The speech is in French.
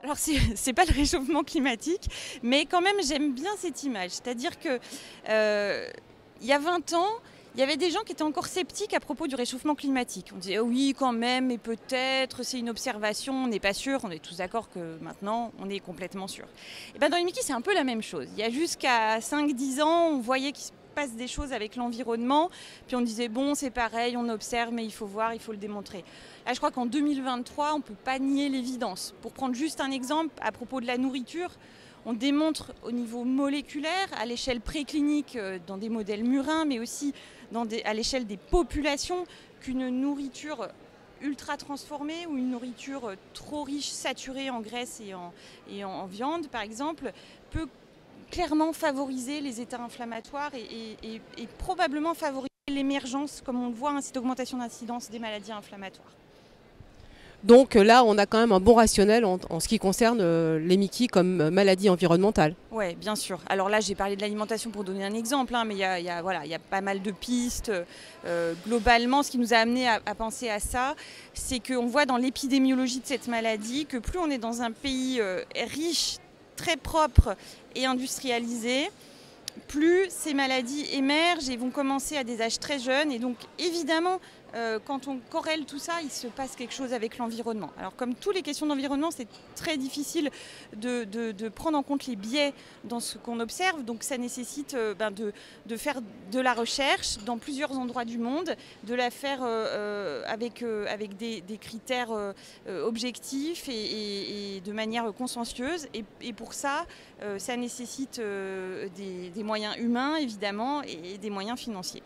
Alors c'est pas le réchauffement climatique, mais quand même j'aime bien cette image. C'est-à-dire que il y a 20 ans, il y avait des gens qui étaient encore sceptiques à propos du réchauffement climatique. On disait oh oui quand même, mais peut-être, c'est une observation, on n'est pas sûr. On est tous d'accord que maintenant on est complètement sûr. Et ben dans les Mickey c'est un peu la même chose. Il y a jusqu'à 5-10 ans, on voyait qu'il se passe des choses avec l'environnement, puis on disait bon c'est pareil, on observe mais il faut voir, il faut le démontrer. Là je crois qu'en 2023 on ne peut pas nier l'évidence. Pour prendre juste un exemple à propos de la nourriture, on démontre au niveau moléculaire, à l'échelle préclinique dans des modèles murins, mais aussi à l'échelle des populations, qu'une nourriture ultra transformée ou une nourriture trop riche, saturée en graisse et en viande par exemple, peut clairement favoriser les états inflammatoires et probablement favoriser l'émergence, comme on le voit, cette augmentation d'incidence des maladies inflammatoires. Donc là, on a quand même un bon rationnel en ce qui concerne les Mickey comme maladie environnementale. Oui, bien sûr. Alors là, j'ai parlé de l'alimentation pour donner un exemple, hein, mais il y a pas mal de pistes. Globalement, ce qui nous a amené à penser à ça, c'est qu'on voit dans l'épidémiologie de cette maladie que plus on est dans un pays riche, très propre et industrialisé, plus ces maladies émergent et vont commencer à des âges très jeunes. Et donc, évidemment, quand on corrèle tout ça, il se passe quelque chose avec l'environnement. Alors, comme toutes les questions d'environnement, c'est très difficile de prendre en compte les biais dans ce qu'on observe. Donc, ça nécessite de faire de la recherche dans plusieurs endroits du monde, de la faire avec des critères objectifs et de manière consciencieuse. Et pour ça, ça nécessite des moyens humains, évidemment, et des moyens financiers.